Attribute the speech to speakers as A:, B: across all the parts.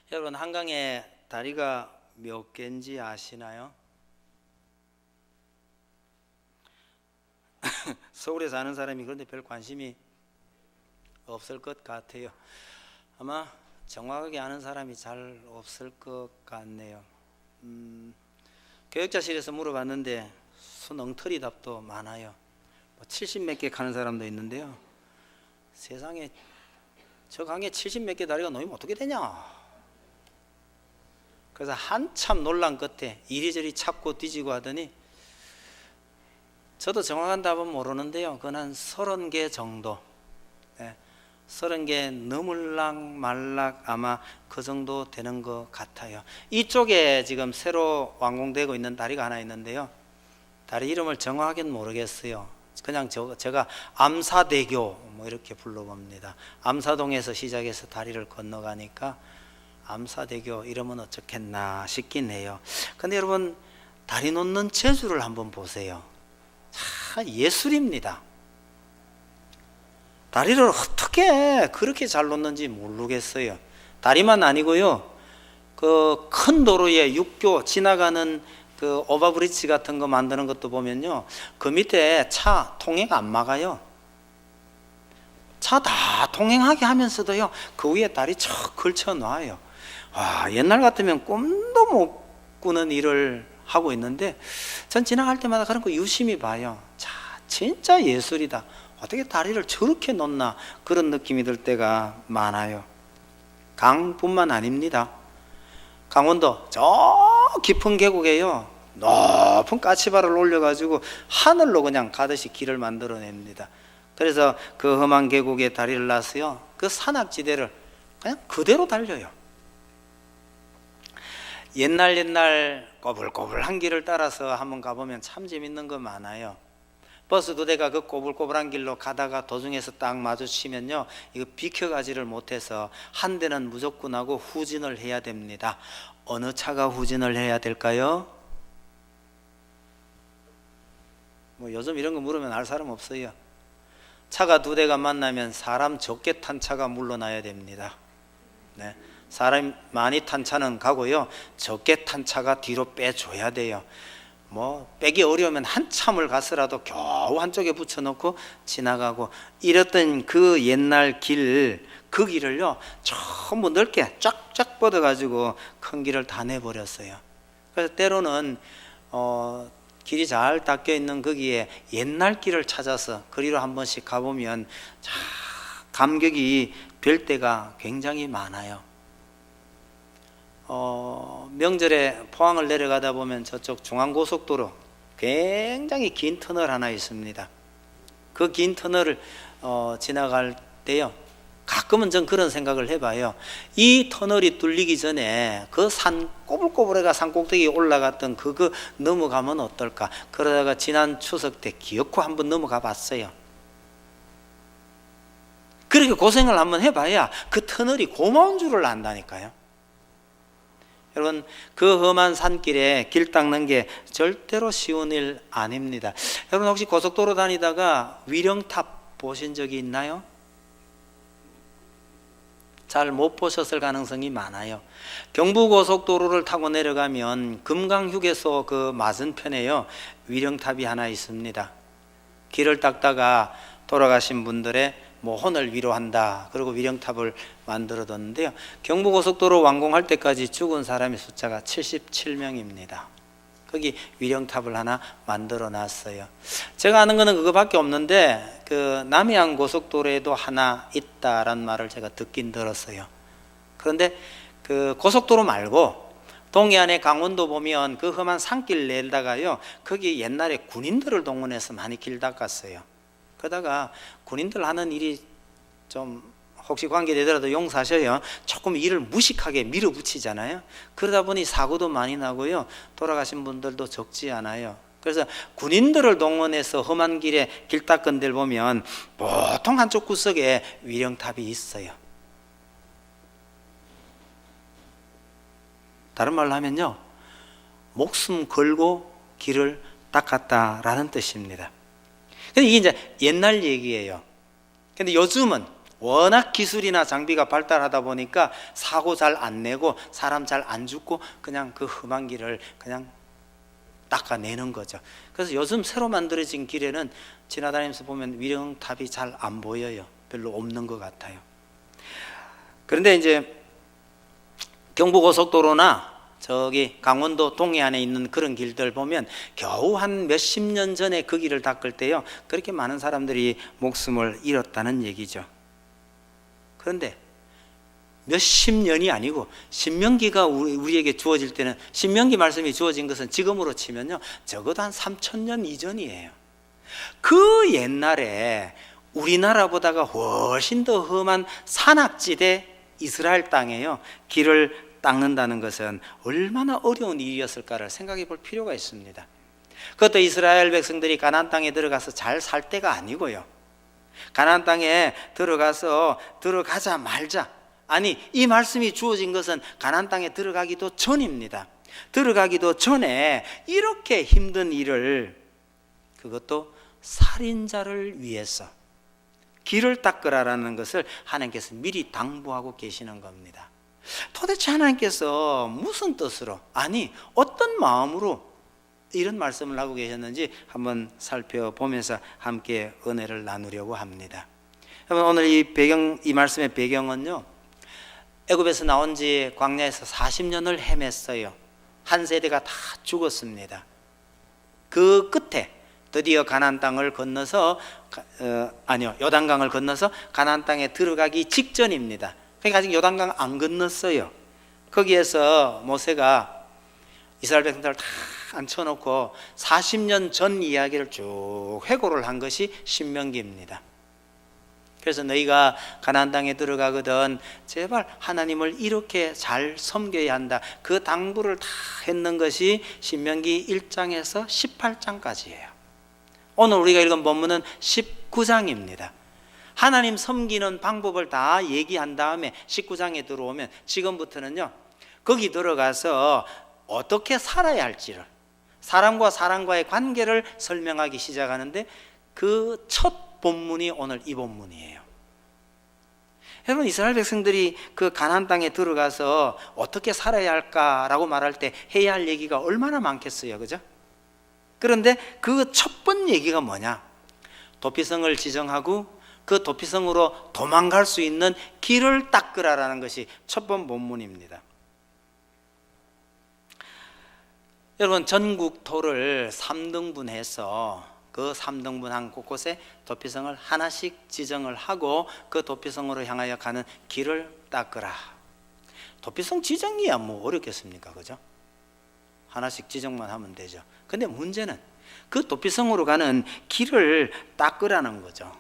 A: 여러분, 한강에 다리가 몇 개인지 아시나요? 서울에 사는 사람이 그런데 별 관심이 없을 것 같아요. 아마 정확하게 아는 사람이 잘 없을 것 같네요. 교육자실에서 물어봤는데 순 엉터리 답도 많아요. 70 몇 개 가는 사람도 있는데요. 세상에 저 강에 70 몇 개 다리가 놓이면 어떻게 되냐? 그래서 한참 논란 끝에 이리저리 찾고 뒤지고 하더니 저도 정확한 답은 모르는데요. 그건 한 30개 정도, 30개 넘을락 말락 아마 그 정도 되는 것 같아요. 이쪽에 지금 새로 완공되고 있는 다리가 하나 있는데요. 다리 이름을 정확하게는 모르겠어요. 그냥 제가 암사대교 뭐 이렇게 불러봅니다. 암사동에서 시작해서 다리를 건너가니까 암사대교 이러면 어쩌겠나 싶긴 해요. 근데 여러분, 다리 놓는 재주를 한번 보세요. 참 예술입니다. 다리를 어떻게 그렇게 잘 놓는지 모르겠어요. 다리만 아니고요, 그 큰 도로에 육교 지나가는 그 오버브리지 같은 거 만드는 것도 보면요, 그 밑에 차 통행 안 막아요. 차 다 통행하게 하면서도요, 그 위에 다리 척 걸쳐 놔요. 와, 옛날 같으면 꿈도 못 꾸는 일을 하고 있는데 전 지나갈 때마다 그런 거 유심히 봐요. 자, 진짜 예술이다. 어떻게 다리를 저렇게 놓나, 그런 느낌이 들 때가 많아요. 강뿐만 아닙니다. 강원도 저 깊은 계곡에요, 높은 까치발을 올려가지고 하늘로 그냥 가듯이 길을 만들어냅니다. 그래서 그 험한 계곡에 다리를 놔서요, 그 산악지대를 그냥 그대로 달려요. 옛날 꼬불꼬불한 길을 따라서 한번 가보면 참 재밌는 거 많아요. 버스 2대가 그 꼬불꼬불한 길로 가다가 도중에서 딱 마주치면요, 이거 비켜가지를 못해서 한 대는 무조건 하고 후진을 해야 됩니다. 어느 차가 후진을 해야 될까요? 뭐 요즘 이런 거 물으면 알 사람 없어요. 차가 2대가 만나면 사람 적게 탄 차가 물러나야 됩니다. 네. 사람 많이 탄 차는 가고요, 적게 탄 차가 뒤로 빼줘야 돼요. 뭐 빼기 어려우면 한참을 가서라도 겨우 한쪽에 붙여놓고 지나가고, 이랬던 그 옛날 길, 그 길을요 전부 넓게 쫙쫙 뻗어가지고 큰 길을 다 내버렸어요. 그래서 때로는 길이 잘 닦여 있는 거기에 옛날 길을 찾아서 그리로 한 번씩 가보면 감격이 될 때가 굉장히 많아요. 명절에 포항을 내려가다 보면 저쪽 중앙고속도로 굉장히 긴 터널 하나 있습니다. 그 긴 터널을 지나갈 때요, 가끔은 전 그런 생각을 해봐요. 이 터널이 뚫리기 전에 그 산 꼬불꼬불해가 산 꼭대기에 올라갔던 그거 넘어가면 어떨까. 그러다가 지난 추석 때 기어코 한번 넘어가 봤어요. 그렇게 고생을 한번 해봐야 그 터널이 고마운 줄을 안다니까요. 여러분, 그 험한 산길에 길 닦는 게 절대로 쉬운 일 아닙니다. 여러분, 혹시 고속도로 다니다가 위령탑 보신 적이 있나요? 잘 못 보셨을 가능성이 많아요. 경부고속도로를 타고 내려가면 금강휴게소 그 맞은편에요, 위령탑이 하나 있습니다. 길을 닦다가 돌아가신 분들의 혼을 위로한다, 그리고 위령탑을 만들어뒀는데요, 경부고속도로 완공할 때까지 죽은 사람의 숫자가 77명입니다. 거기 위령탑을 하나 만들어 놨어요. 제가 아는 거는 그거밖에 없는데, 그 남해안 고속도로에도 하나 있다라는 말을 제가 듣긴 들었어요. 그런데 그 고속도로 말고 동해안의 강원도 보면 그 험한 산길 내다가요, 거기 옛날에 군인들을 동원해서 많이 길 닦았어요. 그러다가 군인들 하는 일이 좀 혹시 관계되더라도 용서하셔요, 조금 일을 무식하게 밀어붙이잖아요. 그러다 보니 사고도 많이 나고요, 돌아가신 분들도 적지 않아요. 그래서 군인들을 동원해서 험한 길에 길 닦은 데를 보면 보통 한쪽 구석에 위령탑이 있어요. 다른 말로 하면요, 목숨 걸고 길을 닦았다라는 뜻입니다. 근데 이게 이제 옛날 얘기예요. 근데 요즘은 워낙 기술이나 장비가 발달하다 보니까 사고 잘 안 내고 사람 잘 안 죽고 그냥 그 험한 길을 그냥 닦아내는 거죠. 그래서 요즘 새로 만들어진 길에는 지나다니면서 보면 위령탑이 잘 안 보여요. 별로 없는 것 같아요. 그런데 이제 경부고속도로나 저기 강원도 동해안에 있는 그런 길들 보면 겨우 한 몇십 년 전에 그 길을 닦을 때요, 그렇게 많은 사람들이 목숨을 잃었다는 얘기죠. 그런데 몇십 년이 아니고 신명기가 우리에게 주어질 때는, 신명기 말씀이 주어진 것은 지금으로 치면요 적어도 한 3000년 이전이에요. 그 옛날에 우리나라보다가 훨씬 더 험한 산악지대 이스라엘 땅에요 길을 닦는다는 것은 얼마나 어려운 일이었을까를 생각해 볼 필요가 있습니다. 그것도 이스라엘 백성들이 가나안 땅에 들어가서 잘 살 때가 아니고요, 가나안 땅에 들어가자 말자, 아니 이 말씀이 주어진 것은 가나안 땅에 들어가기도 전입니다. 들어가기도 전에 이렇게 힘든 일을, 그것도 살인자를 위해서 길을 닦으라라는 것을 하나님께서 미리 당부하고 계시는 겁니다. 도대체 하나님께서 무슨 뜻으로, 아니 어떤 마음으로 이런 말씀을 하고 계셨는지 한번 살펴보면서 함께 은혜를 나누려고 합니다. 여러분, 오늘 이 말씀의 배경은요, 애굽에서 나온 지 광야에서 40년을 헤맸어요. 한 세대가 다 죽었습니다. 그 끝에 드디어 가나안 땅을 건너서 요단강을 건너서 가나안 땅에 들어가기 직전입니다. 그러니까 아직 요단강 안 건넜어요. 거기에서 모세가 이스라엘 백성들을 다 앉혀놓고 40년 전 이야기를 쭉 회고를 한 것이 신명기입니다. 그래서 너희가 가나안 땅에 들어가거든 제발 하나님을 이렇게 잘 섬겨야 한다, 그 당부를 다 했는 것이 신명기 1장에서 18장까지예요. 오늘 우리가 읽은 본문은 19장입니다. 하나님 섬기는 방법을 다 얘기한 다음에 19장에 들어오면 지금부터는요 거기 들어가서 어떻게 살아야 할지를, 사람과 사람과의 관계를 설명하기 시작하는데 그 첫 본문이 오늘 이 본문이에요. 여러분, 이스라엘 백성들이 그 가나안 땅에 들어가서 어떻게 살아야 할까라고 말할 때 해야 할 얘기가 얼마나 많겠어요, 그죠? 그런데 그 첫 번 얘기가 뭐냐? 도피성을 지정하고 그 도피성으로 도망갈 수 있는 길을 닦으라라는 것이 첫 번 본문입니다. 여러분, 전국토를 3등분해서 그 3등분한 곳곳에 도피성을 하나씩 지정을 하고 그 도피성으로 향하여 가는 길을 닦으라. 도피성 지정이야 뭐 어렵겠습니까, 그죠? 하나씩 지정만 하면 되죠. 근데 문제는 그 도피성으로 가는 길을 닦으라는 거죠.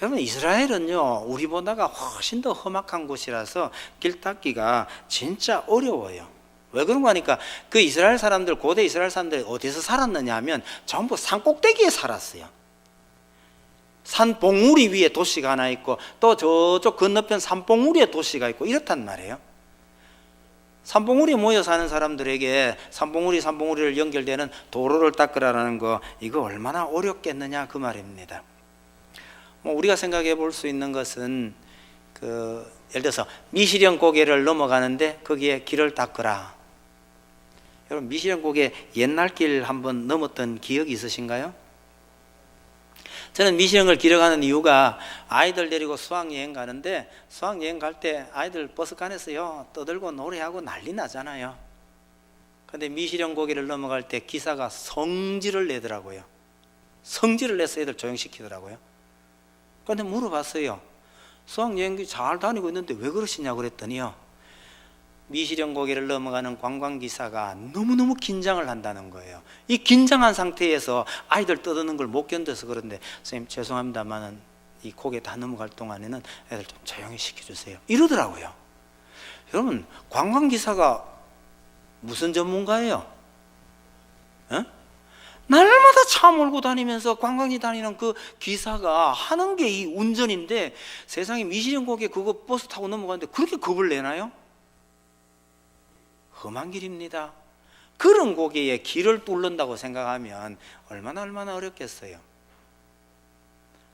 A: 여러분, 이스라엘은요 우리보다가 훨씬 더 험악한 곳이라서 길 닦기가 진짜 어려워요. 왜 그런가 하니까 그 이스라엘 사람들, 고대 이스라엘 사람들이 어디서 살았느냐 하면 전부 산 꼭대기에 살았어요. 산 봉우리 위에 도시가 하나 있고 또 저쪽 건너편 산 봉우리에 도시가 있고 이렇단 말이에요. 산봉우리에 모여 사는 사람들에게 산봉우리를 연결되는 도로를 닦으라는 거, 이거 얼마나 어렵겠느냐 그 말입니다. 우리가 생각해 볼 수 있는 것은 예를 들어서 미시령 고개를 넘어가는데 거기에 길을 닦으라. 여러분, 미시령 고개 옛날 길 한번 넘었던 기억이 있으신가요? 저는 미시령을 길어가는 이유가 아이들 데리고 수학여행 가는데 수학여행 갈 때 아이들 버스칸에서요 떠들고 노래하고 난리 나잖아요. 그런데 미시령 고개를 넘어갈 때 기사가 성질을 내더라고요. 성질을 내서 애들 조용시키더라고요. 그런데 물어봤어요. 수학여행기 잘 다니고 있는데 왜 그러시냐고 그랬더니요, 미시령 고개를 넘어가는 관광기사가 너무너무 긴장을 한다는 거예요. 이 긴장한 상태에서 아이들 떠드는 걸 못 견뎌서 그런데 선생님 죄송합니다만은 이 고개 다 넘어갈 동안에는 애들 좀 조용히 시켜주세요 이러더라고요. 여러분, 관광기사가 무슨 전문가예요? 에? 날마다 차 몰고 다니면서 관광지 다니는 그 기사가 하는 게 이 운전인데 세상에 미시령 고개 그거 버스 타고 넘어가는데 그렇게 겁을 내나요? 험한 길입니다. 그런 고개에 길을 뚫는다고 생각하면 얼마나 어렵겠어요.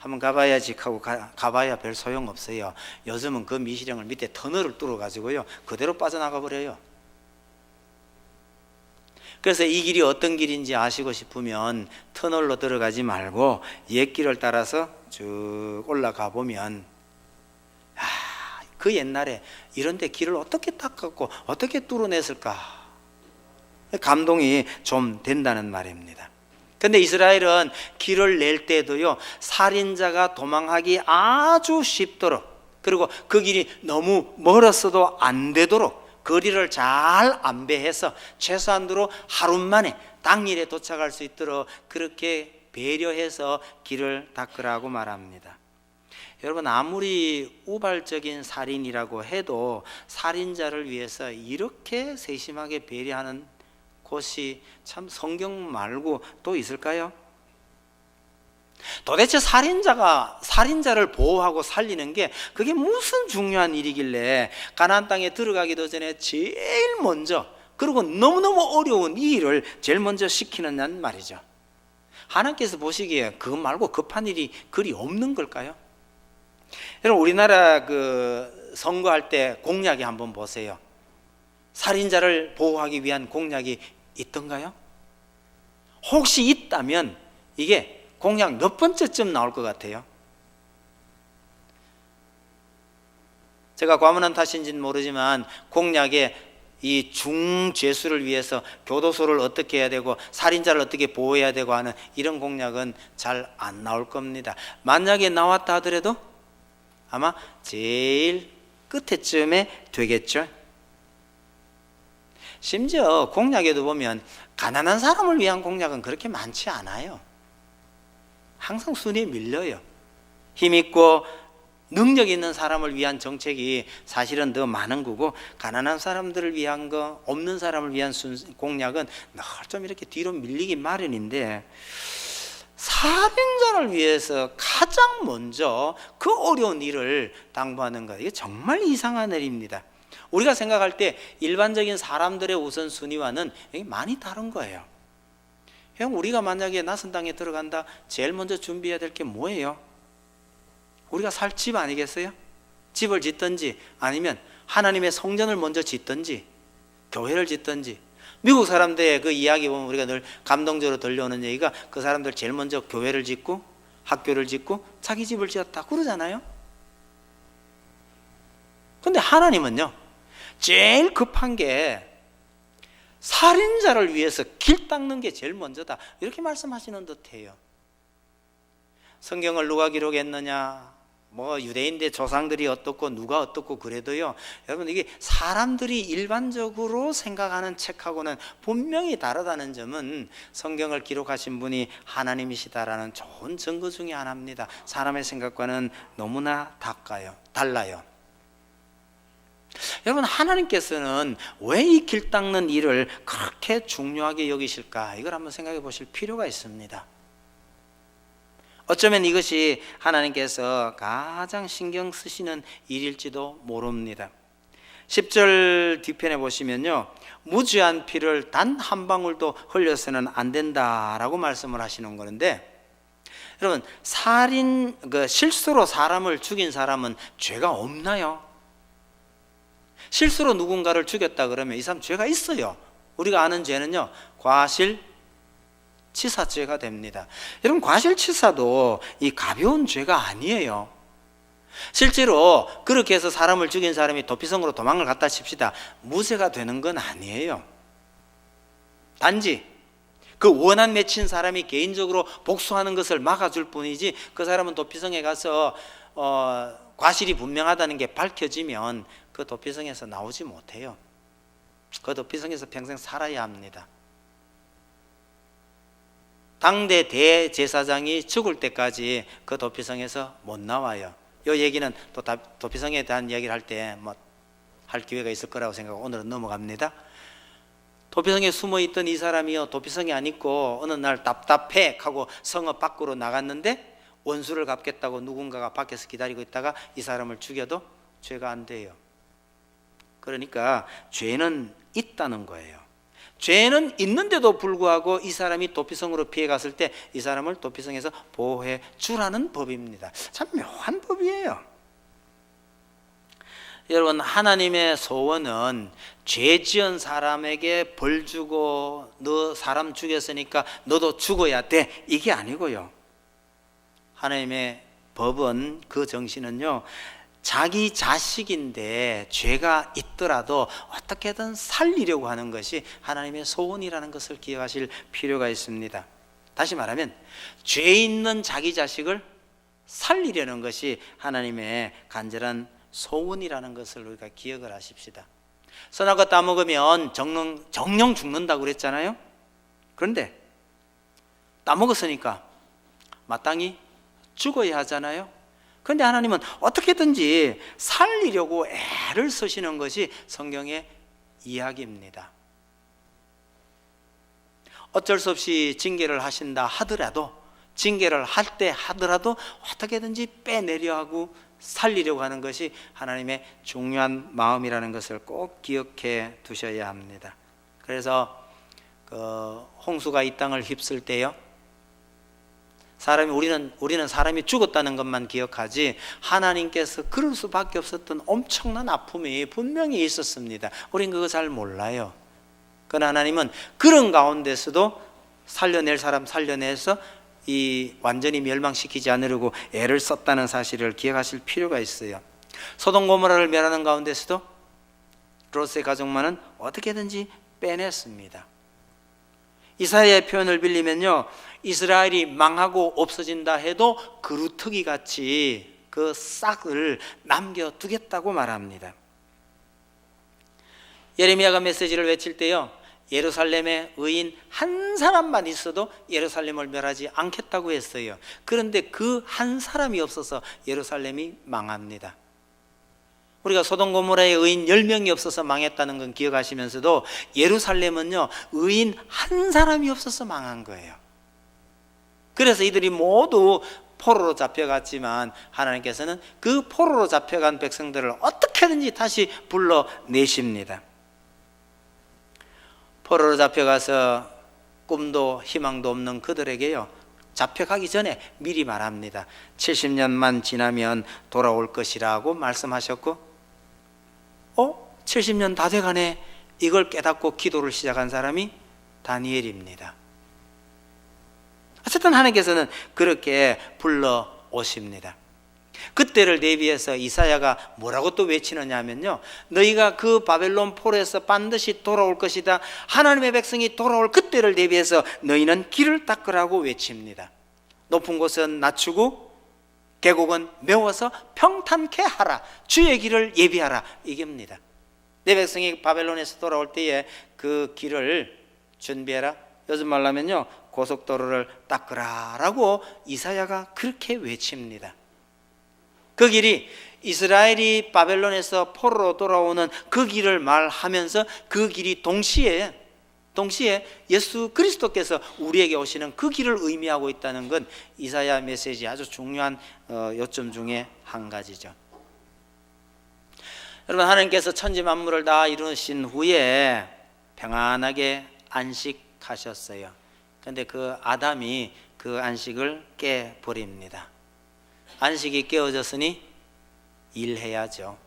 A: 한번 가봐야지 하고 가봐야 별 소용없어요. 요즘은 그 미시령을 밑에 터널을 뚫어가지고요 그대로 빠져나가 버려요. 그래서 이 길이 어떤 길인지 아시고 싶으면 터널로 들어가지 말고 옛길을 따라서 쭉 올라가 보면 그 옛날에 이런 데 길을 어떻게 닦았고 어떻게 뚫어냈을까 감동이 좀 된다는 말입니다. 근데 이스라엘은 길을 낼 때도요 살인자가 도망하기 아주 쉽도록, 그리고 그 길이 너무 멀었어도 안 되도록 거리를 잘 안배해서 최소한으로 하루 만에 당일에 도착할 수 있도록 그렇게 배려해서 길을 닦으라고 말합니다. 여러분, 아무리 우발적인 살인이라고 해도 살인자를 위해서 이렇게 세심하게 배려하는 곳이 참 성경 말고 또 있을까요? 도대체 살인자를 보호하고 살리는 게 그게 무슨 중요한 일이길래 가나안 땅에 들어가기도 전에 제일 먼저, 그리고 너무너무 어려운 이 일을 제일 먼저 시키느냐는 말이죠. 하나님께서 보시기에 그것 말고 급한 일이 그리 없는 걸까요? 여러분, 우리나라 그 선거할 때 공약이 한번 보세요. 살인자를 보호하기 위한 공약이 있던가요? 혹시 있다면 이게 공약 몇 번째쯤 나올 것 같아요? 제가 과문한 탓인지는 모르지만 공약에 이 중죄수를 위해서 교도소를 어떻게 해야 되고 살인자를 어떻게 보호해야 되고 하는 이런 공약은 잘 안 나올 겁니다. 만약에 나왔다 하더라도 아마 제일 끝에쯤에 되겠죠. 심지어 공약에도 보면 가난한 사람을 위한 공약은 그렇게 많지 않아요. 항상 순위에 밀려요. 힘있고 능력 있는 사람을 위한 정책이 사실은 더 많은 거고, 가난한 사람들을 위한 거, 없는 사람을 위한 공약은 늘 좀 이렇게 뒤로 밀리기 마련인데, 살인자를 위해서 가장 먼저 그 어려운 일을 당부하는 것, 이게 정말 이상한 일입니다. 우리가 생각할 때 일반적인 사람들의 우선순위와는 많이 다른 거예요. 형, 우리가 만약에 낯선 땅에 들어간다, 제일 먼저 준비해야 될 게 뭐예요? 우리가 살 집 아니겠어요? 집을 짓든지 아니면 하나님의 성전을 먼저 짓든지 교회를 짓든지. 미국 사람들의 그 이야기 보면 우리가 늘 감동적으로 들려오는 얘기가, 그 사람들 제일 먼저 교회를 짓고 학교를 짓고 자기 집을 지었다 그러잖아요. 근데 하나님은요, 제일 급한 게 살인자를 위해서 길 닦는 게 제일 먼저다, 이렇게 말씀하시는 듯해요. 성경을 누가 기록했느냐, 뭐 유대인들 조상들이 어떻고 누가 어떻고 그래도요, 여러분, 이게 사람들이 일반적으로 생각하는 책하고는 분명히 다르다는 점은 성경을 기록하신 분이 하나님이시다라는 좋은 증거 중에 하나입니다. 사람의 생각과는 너무나 달라요. 여러분, 하나님께서는 왜 이 길 닦는 일을 그렇게 중요하게 여기실까? 이걸 한번 생각해 보실 필요가 있습니다. 어쩌면 이것이 하나님께서 가장 신경 쓰시는 일일지도 모릅니다. 10절 뒤편에 보시면요, 무죄한 피를 단 한 방울도 흘려서는 안 된다라고 말씀을 하시는 건데, 여러분, 실수로 사람을 죽인 사람은 죄가 없나요? 실수로 누군가를 죽였다 그러면 이 사람 죄가 있어요. 우리가 아는 죄는요, 과실치사죄가 됩니다. 여러분, 과실치사도 이 가벼운 죄가 아니에요. 실제로 그렇게 해서 사람을 죽인 사람이 도피성으로 도망을 갔다 칩시다, 무죄가 되는 건 아니에요. 단지 그 원한 맺힌 사람이 개인적으로 복수하는 것을 막아줄 뿐이지, 그 사람은 도피성에 가서 과실이 분명하다는 게 밝혀지면 그 도피성에서 나오지 못해요. 그 도피성에서 평생 살아야 합니다. 당대 대제사장이 죽을 때까지 그 도피성에서 못 나와요. 이 얘기는 또 도피성에 대한 이야기를 할 때 할 기회가 있을 거라고 생각하고 오늘은 넘어갑니다. 도피성에 숨어있던 이 사람이요, 도피성에 안 있고 어느 날 답답해 하고 성읍 밖으로 나갔는데 원수를 갚겠다고 누군가가 밖에서 기다리고 있다가 이 사람을 죽여도 죄가 안 돼요. 그러니까 죄는 있다는 거예요. 죄는 있는데도 불구하고 이 사람이 도피성으로 피해 갔을 때 이 사람을 도피성에서 보호해 주라는 법입니다. 참 묘한 법이에요. 여러분, 하나님의 소원은 죄 지은 사람에게 벌 주고 너 사람 죽였으니까 너도 죽어야 돼, 이게 아니고요. 하나님의 법은, 그 정신은요, 자기 자식인데 죄가 있더라도 어떻게든 살리려고 하는 것이 하나님의 소원이라는 것을 기억하실 필요가 있습니다. 다시 말하면 죄 있는 자기 자식을 살리려는 것이 하나님의 간절한 소원이라는 것을 우리가 기억을 하십시다. 선악과 따먹으면 정령 죽는다고 그랬잖아요. 그런데 따먹었으니까 마땅히 죽어야 하잖아요. 그런데 하나님은 어떻게든지 살리려고 애를 쓰시는 것이 성경의 이야기입니다. 어쩔 수 없이 징계를 하신다 하더라도, 징계를 할 때 하더라도 어떻게든지 빼내려 하고 살리려고 하는 것이 하나님의 중요한 마음이라는 것을 꼭 기억해 두셔야 합니다. 그래서 홍수가 이 땅을 휩쓸 때요, 우리는 사람이 죽었다는 것만 기억하지 하나님께서 그럴 수밖에 없었던 엄청난 아픔이 분명히 있었습니다. 우린 그거 잘 몰라요. 그러나 하나님은 그런 가운데서도 살려낼 사람 살려내서 이 완전히 멸망시키지 않으려고 애를 썼다는 사실을 기억하실 필요가 있어요. 소돔 고모라를 멸하는 가운데서도 롯의 가족만은 어떻게든지 빼냈습니다. 이사야의 표현을 빌리면요, 이스라엘이 망하고 없어진다 해도 그루터기 같이 그 싹을 남겨두겠다고 말합니다. 예레미야가 메시지를 외칠 때요, 예루살렘에 의인 한 사람만 있어도 예루살렘을 멸하지 않겠다고 했어요. 그런데 그 한 사람이 없어서 예루살렘이 망합니다. 우리가 소돔 고모라에 의인 10명이 없어서 망했다는 건 기억하시면서도 예루살렘은요, 의인 한 사람이 없어서 망한 거예요. 그래서 이들이 모두 포로로 잡혀갔지만 하나님께서는 그 포로로 잡혀간 백성들을 어떻게든지 다시 불러내십니다. 포로로 잡혀가서 꿈도 희망도 없는 그들에게요, 잡혀가기 전에 미리 말합니다. 70년만 지나면 돌아올 것이라고 말씀하셨고, 70년 다 돼가네, 이걸 깨닫고 기도를 시작한 사람이 다니엘입니다. 어쨌든 하나님께서는 그렇게 불러오십니다. 그때를 대비해서 이사야가 뭐라고 또 외치느냐 하면요, 너희가 그 바벨론 포로에서 반드시 돌아올 것이다, 하나님의 백성이 돌아올 그때를 대비해서 너희는 길을 닦으라고 외칩니다. 높은 곳은 낮추고 계곡은 메워서 평탄케 하라, 주의 길을 예비하라, 이겁니다. 내 백성이 바벨론에서 돌아올 때에 그 길을 준비해라, 요즘 말로 하면요, 고속도로를 닦으라 라고 이사야가 그렇게 외칩니다. 그 길이 이스라엘이 바벨론에서 포로로 돌아오는 그 길을 말하면서 그 길이 동시에 예수 그리스도께서 우리에게 오시는 그 길을 의미하고 있다는 건 이사야 메시지 아주 중요한 요점 중에 한 가지죠. 여러분, 하나님께서 천지 만물을 다 이루신 후에 평안하게 안식하셨어요. 그런데 그 아담이 그 안식을 깨버립니다. 안식이 깨어졌으니 일해야죠.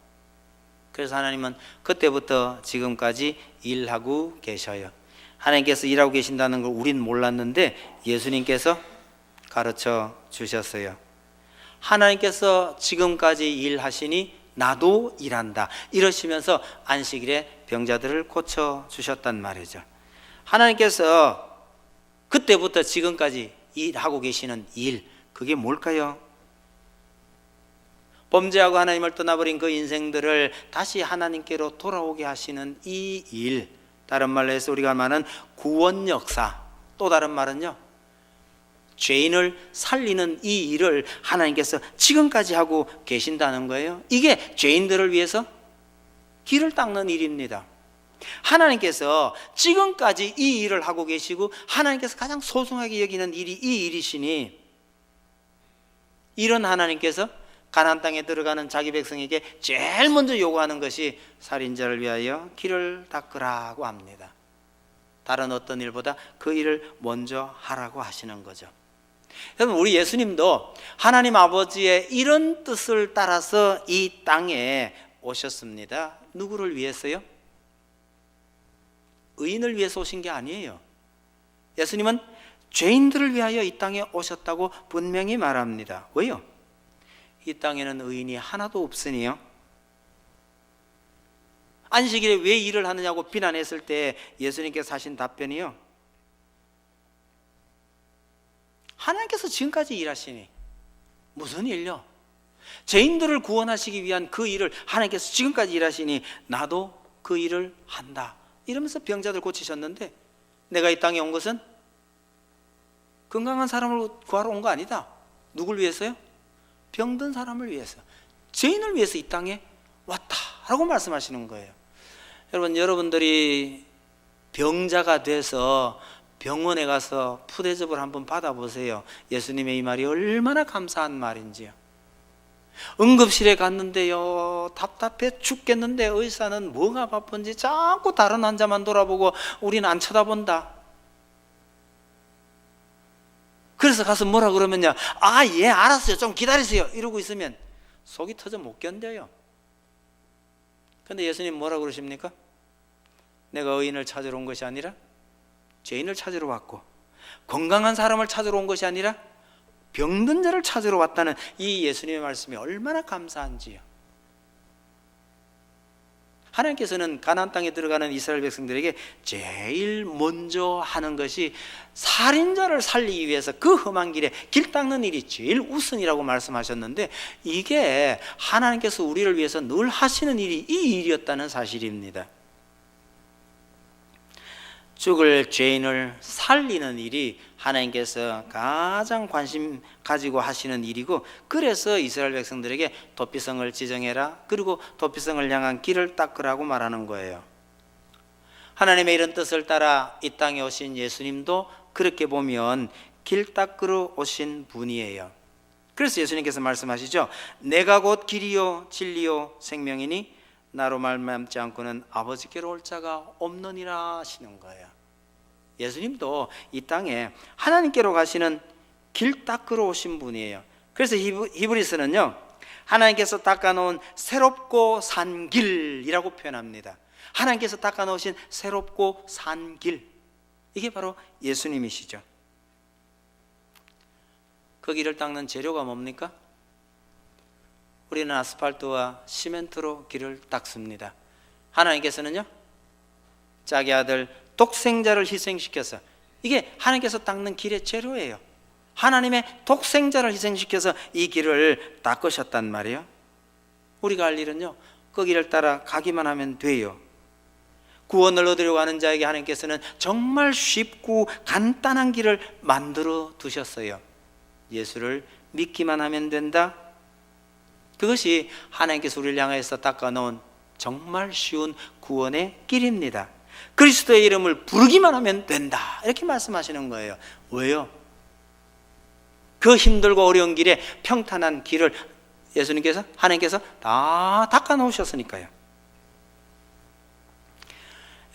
A: 그래서 하나님은 그때부터 지금까지 일하고 계셔요. 하나님께서 일하고 계신다는 걸 우린 몰랐는데 예수님께서 가르쳐 주셨어요. 하나님께서 지금까지 일하시니 나도 일한다, 이러시면서 안식일에 병자들을 고쳐 주셨단 말이죠. 하나님께서 그때부터 지금까지 일하고 계시는 일, 그게 뭘까요? 범죄하고 하나님을 떠나버린 그 인생들을 다시 하나님께로 돌아오게 하시는 이 일, 다른 말로 해서 우리가 말하는 구원 역사, 또 다른 말은요, 죄인을 살리는 이 일을 하나님께서 지금까지 하고 계신다는 거예요. 이게 죄인들을 위해서 길을 닦는 일입니다. 하나님께서 지금까지 이 일을 하고 계시고 하나님께서 가장 소중하게 여기는 일이 이 일이시니, 이런 하나님께서 가나안 땅에 들어가는 자기 백성에게 제일 먼저 요구하는 것이 살인자를 위하여 길을 닦으라고 합니다. 다른 어떤 일보다 그 일을 먼저 하라고 하시는 거죠. 여러분, 우리 예수님도 하나님 아버지의 이런 뜻을 따라서 이 땅에 오셨습니다. 누구를 위해서요? 의인을 위해서 오신 게 아니에요. 예수님은 죄인들을 위하여 이 땅에 오셨다고 분명히 말합니다. 왜요? 이 땅에는 의인이 하나도 없으니요. 안식일에 왜 일을 하느냐고 비난했을 때 예수님께서 하신 답변이요, 하나님께서 지금까지 일하시니 무슨 일요? 죄인들을 구원하시기 위한 그 일을 하나님께서 지금까지 일하시니 나도 그 일을 한다, 이러면서 병자들 고치셨는데, 내가 이 땅에 온 것은 건강한 사람을 구하러 온 거 아니다. 누굴 위해서요? 병든 사람을 위해서, 죄인을 위해서 이 땅에 왔다라고 말씀하시는 거예요. 여러분들이 병자가 돼서 병원에 가서 푸대접을 한번 받아보세요. 예수님의 이 말이 얼마나 감사한 말인지요. 응급실에 갔는데요, 답답해 죽겠는데 의사는 뭐가 바쁜지 자꾸 다른 환자만 돌아보고 우리는 안 쳐다본다. 그래서 가서 뭐라 그러면요, 예 알았어요, 좀 기다리세요, 이러고 있으면 속이 터져 못 견뎌요. 근데 예수님 뭐라 그러십니까? 내가 의인을 찾으러 온 것이 아니라 죄인을 찾으러 왔고, 건강한 사람을 찾으러 온 것이 아니라 병든 자를 찾으러 왔다는 이 예수님의 말씀이 얼마나 감사한지요. 하나님께서는 가나안 땅에 들어가는 이스라엘 백성들에게 제일 먼저 하는 것이 살인자를 살리기 위해서 그 험한 길에 길 닦는 일이 제일 우선이라고 말씀하셨는데, 이게 하나님께서 우리를 위해서 늘 하시는 일이 이 일이었다는 사실입니다. 죽을 죄인을 살리는 일이 하나님께서 가장 관심 가지고 하시는 일이고, 그래서 이스라엘 백성들에게 도피성을 지정해라, 그리고 도피성을 향한 길을 닦으라고 말하는 거예요. 하나님의 이런 뜻을 따라 이 땅에 오신 예수님도 그렇게 보면 길 닦으러 오신 분이에요. 그래서 예수님께서 말씀하시죠. 내가 곧 길이요 진리요 생명이니 나로 말미암지 않고는 아버지께로 올 자가 없느니라 하시는 거예요. 예수님도 이 땅에 하나님께로 가시는 길 닦으러 오신 분이에요. 그래서 히브리서는요, 하나님께서 닦아놓은 새롭고 산 길이라고 표현합니다. 하나님께서 닦아놓으신 새롭고 산 길, 이게 바로 예수님이시죠. 그 길을 닦는 재료가 뭡니까? 우리는 아스팔트와 시멘트로 길을 닦습니다. 하나님께서는요, 자기 아들 독생자를 희생시켜서, 이게 하나님께서 닦는 길의 재료예요. 하나님의 독생자를 희생시켜서 이 길을 닦으셨단 말이에요. 우리가 할 일은요, 그 길을 따라 가기만 하면 돼요. 구원을 얻으려고 하는 자에게 하나님께서는 정말 쉽고 간단한 길을 만들어 두셨어요. 예수를 믿기만 하면 된다. 그것이 하나님께서 우리를 향해서 닦아놓은 정말 쉬운 구원의 길입니다. 그리스도의 이름을 부르기만 하면 된다, 이렇게 말씀하시는 거예요. 왜요? 그 힘들고 어려운 길에 평탄한 길을 예수님께서, 하나님께서 다 닦아놓으셨으니까요.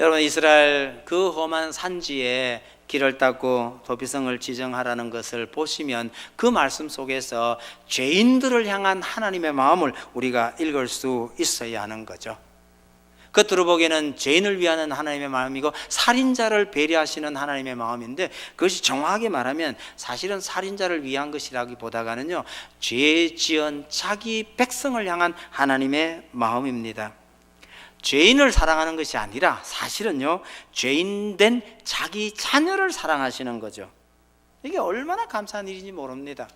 A: 여러분, 이스라엘 그 험한 산지에 길을 닦고 도피성을 지정하라는 것을 보시면 그 말씀 속에서 죄인들을 향한 하나님의 마음을 우리가 읽을 수 있어야 하는 거죠. 겉으로 보기에는 죄인을 위하는 하나님의 마음이고 살인자를 배려하시는 하나님의 마음인데, 그것이 정확하게 말하면 사실은 살인자를 위한 것이라기보다는요, 죄 지은 자기 백성을 향한 하나님의 마음입니다. 죄인을 사랑하는 것이 아니라 사실은요, 죄인된 자기 자녀를 사랑하시는 거죠. 이게 얼마나 감사한 일인지 모릅니다.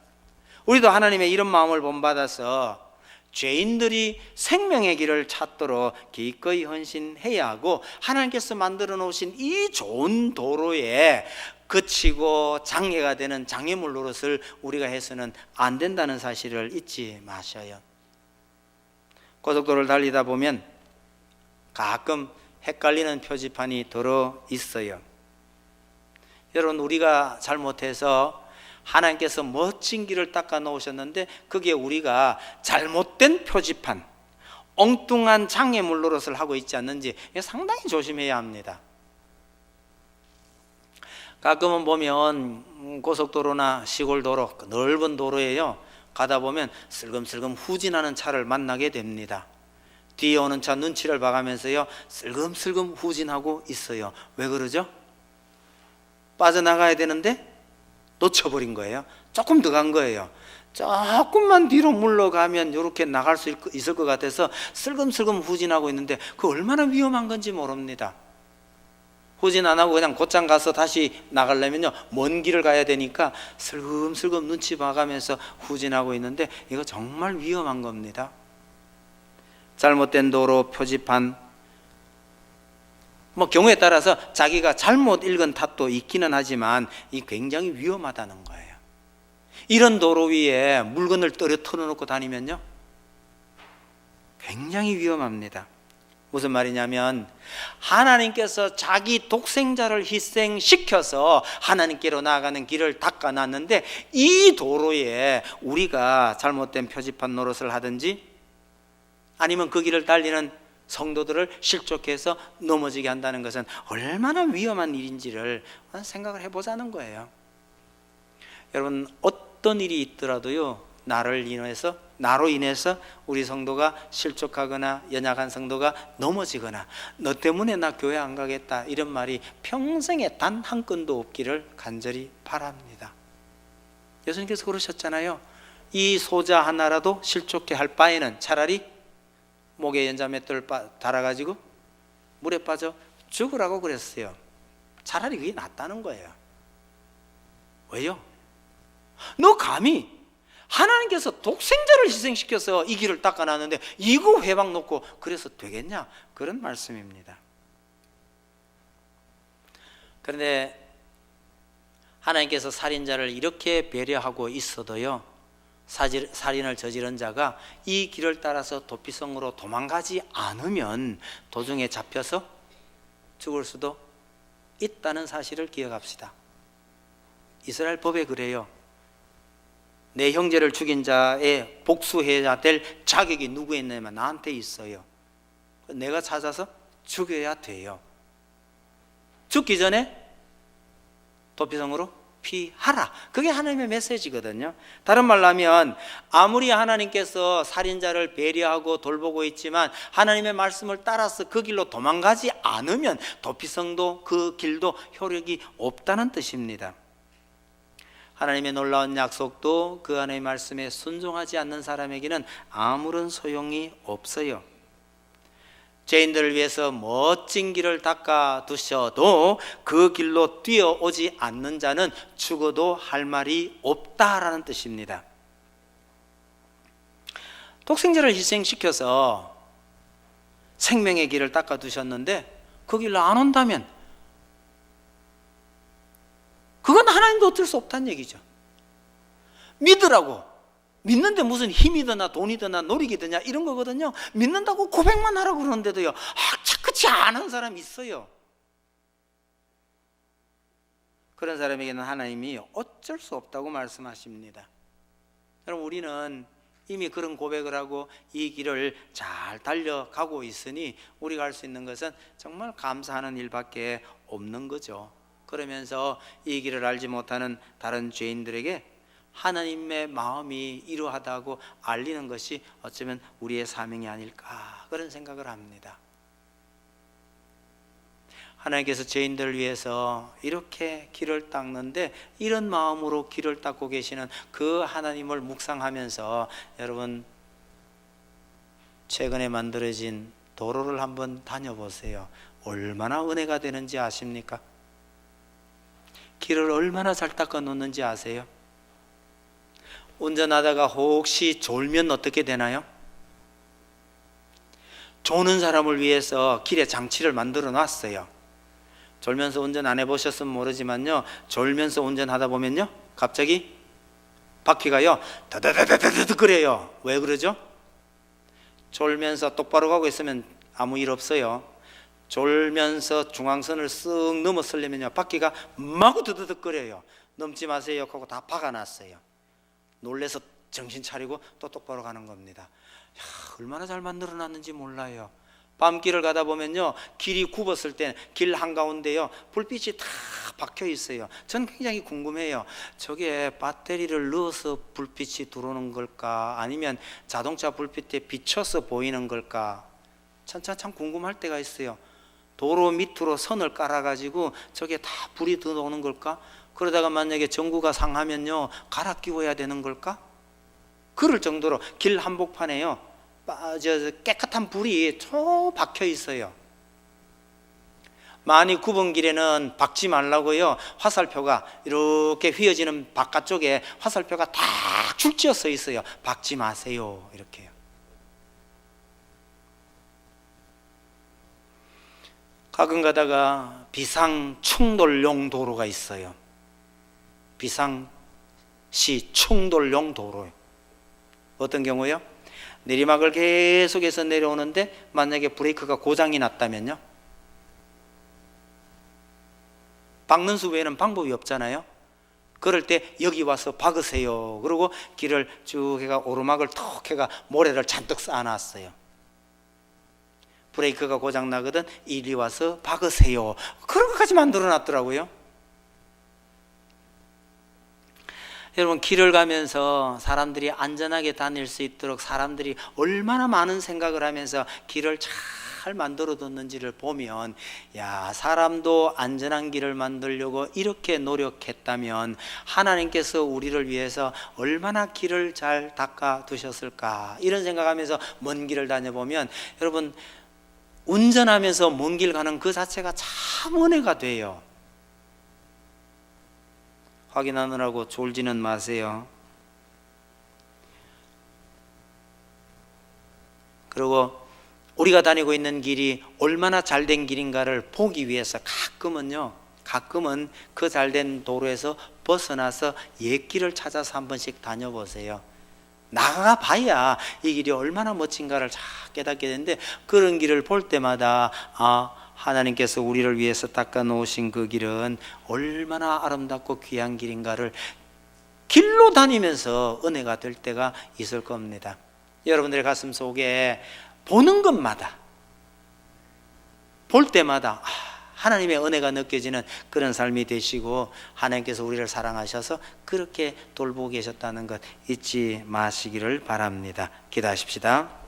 A: 우리도 하나님의 이런 마음을 본받아서 죄인들이 생명의 길을 찾도록 기꺼이 헌신해야 하고, 하나님께서 만들어 놓으신 이 좋은 도로에 그치고 장애가 되는 장애물 노릇을 우리가 해서는 안 된다는 사실을 잊지 마셔요. 고속도로를 달리다 보면 가끔 헷갈리는 표지판이 들어 있어요. 여러분, 우리가 잘못해서 하나님께서 멋진 길을 닦아 놓으셨는데 거기에 우리가 잘못된 표지판, 엉뚱한 장애물 노릇을 하고 있지 않는지 상당히 조심해야 합니다. 가끔은 보면 고속도로나 시골도로, 넓은 도로에요, 가다 보면 슬금슬금 후진하는 차를 만나게 됩니다. 뒤에 오는 차 눈치를 봐가면서요 슬금슬금 후진하고 있어요. 왜 그러죠? 빠져나가야 되는데 놓쳐버린 거예요. 조금 더 간 거예요. 조금만 뒤로 물러가면 이렇게 나갈 수 있을 것 같아서 슬금슬금 후진하고 있는데 그 얼마나 위험한 건지 모릅니다. 후진 안 하고 그냥 곧장 가서 다시 나가려면요 먼 길을 가야 되니까 슬금슬금 눈치 봐가면서 후진하고 있는데 이거 정말 위험한 겁니다. 잘못된 도로 표지판, 경우에 따라서 자기가 잘못 읽은 탓도 있기는 하지만 이 굉장히 위험하다는 거예요. 이런 도로 위에 물건을 떨어뜨려 놓고 다니면요 굉장히 위험합니다. 무슨 말이냐면 하나님께서 자기 독생자를 희생시켜서 하나님께로 나아가는 길을 닦아놨는데 이 도로에 우리가 잘못된 표지판 노릇을 하든지 아니면 그 길을 달리는 성도들을 실족해서 넘어지게 한다는 것은 얼마나 위험한 일인지를 생각을 해보자는 거예요. 여러분, 어떤 일이 있더라도요 나로 인해서 우리 성도가 실족하거나 연약한 성도가 넘어지거나 너 때문에 나 교회 안 가겠다 이런 말이 평생에 단 한 건도 없기를 간절히 바랍니다. 예수님께서 그러셨잖아요. 이 소자 하나라도 실족해 할 바에는 차라리 목에 연자맷돌을 달아가지고 물에 빠져 죽으라고 그랬어요. 차라리 그게 낫다는 거예요. 왜요? 너 감히 하나님께서 독생자를 희생시켜서 이 길을 닦아놨는데 이거 회방 놓고 그래서 되겠냐? 그런 말씀입니다. 그런데 하나님께서 살인자를 이렇게 배려하고 있어도요 살인을 저지른 자가 이 길을 따라서 도피성으로 도망가지 않으면 도중에 잡혀서 죽을 수도 있다는 사실을 기억합시다. 이스라엘 법에 그래요. 내 형제를 죽인 자의 복수해야 될 자격이 누구에 있냐면 나한테 있어요. 내가 찾아서 죽여야 돼요. 죽기 전에 도피성으로 피하라. 그게 하나님의 메시지거든요. 다른 말로 하면 아무리 하나님께서 살인자를 배려하고 돌보고 있지만 하나님의 말씀을 따라서 그 길로 도망가지 않으면 도피성도 그 길도 효력이 없다는 뜻입니다. 하나님의 놀라운 약속도 그 하나님의 말씀에 순종하지 않는 사람에게는 아무런 소용이 없어요. 죄인들을 위해서 멋진 길을 닦아 두셔도 그 길로 뛰어오지 않는 자는 죽어도 할 말이 없다라는 뜻입니다. 독생자를 희생시켜서 생명의 길을 닦아 두셨는데 그 길로 안 온다면 그건 하나님도 어쩔 수 없다는 얘기죠. 믿으라고. 믿는데 무슨 힘이 드나 돈이 드나 노력이 드냐 이런 거거든요. 믿는다고 고백만 하라고 그러는데도요 그렇지 않은 사람이 있어요. 그런 사람에게는 하나님이 어쩔 수 없다고 말씀하십니다. 여러분, 우리는 이미 그런 고백을 하고 이 길을 잘 달려가고 있으니 우리가 할 수 있는 것은 정말 감사하는 일밖에 없는 거죠. 그러면서 이 길을 알지 못하는 다른 죄인들에게 하나님의 마음이 이러하다고 알리는 것이 어쩌면 우리의 사명이 아닐까 그런 생각을 합니다. 하나님께서 죄인들을 위해서 이렇게 길을 닦는데 이런 마음으로 길을 닦고 계시는 그 하나님을 묵상하면서 여러분 최근에 만들어진 도로를 한번 다녀보세요. 얼마나 은혜가 되는지 아십니까? 길을 얼마나 잘 닦아 놓는지 아세요? 운전하다가 혹시 졸면 어떻게 되나요? 조는 사람을 위해서 길에 장치를 만들어 놨어요. 졸면서 운전 안 해보셨으면 모르지만요 졸면서 운전하다 보면요 갑자기 바퀴가요 다다다다다다 그래요. 왜 그러죠? 졸면서 똑바로 가고 있으면 아무 일 없어요. 졸면서 중앙선을 쓱 넘어서려면요 바퀴가 마구 드드득거려요. 넘지 마세요 하고 다 박아놨어요. 놀래서 정신 차리고 또 똑바로 가는 겁니다. 얼마나 잘 만들어놨는지 몰라요. 밤길을 가다 보면요, 길이 굽었을 때 길 한가운데요 불빛이 다 박혀 있어요. 전 굉장히 궁금해요. 저게 배터리를 넣어서 불빛이 들어오는 걸까, 아니면 자동차 불빛에 비춰서 보이는 걸까, 참 궁금할 때가 있어요. 도로 밑으로 선을 깔아가지고 저게 다 불이 들어오는 걸까? 그러다가 만약에 전구가 상하면요 갈아 끼워야 되는 걸까? 그럴 정도로 길 한복판에요 깨끗한 불이 쭉 박혀 있어요. 많이 굽은 길에는 박지 말라고요, 화살표가 이렇게 휘어지는 바깥쪽에 화살표가 딱 줄지어 서 있어요. 박지 마세요, 이렇게요. 가끔 가다가 비상 충돌용 도로가 있어요. 비상시 충돌용 도로요. 어떤 경우요? 내리막을 계속해서 내려오는데 만약에 브레이크가 고장이 났다면요, 박는 수 외에는 방법이 없잖아요. 그럴 때 여기 와서 박으세요. 그리고 길을 쭉 해가 오르막을 턱 해가 모래를 잔뜩 쌓아놨어요. 브레이크가 고장 나거든 이리 와서 박으세요. 그런 것까지 만들어 놨더라고요. 여러분, 길을 가면서 사람들이 안전하게 다닐 수 있도록 사람들이 얼마나 많은 생각을 하면서 길을 잘 만들어 뒀는지를 보면, 야, 사람도 안전한 길을 만들려고 이렇게 노력했다면 하나님께서 우리를 위해서 얼마나 길을 잘 닦아 두셨을까, 이런 생각하면서 먼 길을 다녀보면 여러분, 운전하면서 먼 길 가는 그 자체가 참 은혜가 돼요. 확인하느라고 졸지는 마세요. 그리고 우리가 다니고 있는 길이 얼마나 잘된 길인가를 보기 위해서 가끔은 그 잘된 도로에서 벗어나서 옛 길을 찾아서 한 번씩 다녀보세요. 나가 봐야 이 길이 얼마나 멋진가를 잘 깨닫게 되는데, 그런 길을 볼 때마다 하나님께서 우리를 위해서 닦아 놓으신 그 길은 얼마나 아름답고 귀한 길인가를 길로 다니면서 은혜가 될 때가 있을 겁니다. 여러분들의 가슴 속에 보는 것마다, 볼 때마다 하나님의 은혜가 느껴지는 그런 삶이 되시고, 하나님께서 우리를 사랑하셔서 그렇게 돌보고 계셨다는 것 잊지 마시기를 바랍니다. 기도하십시다.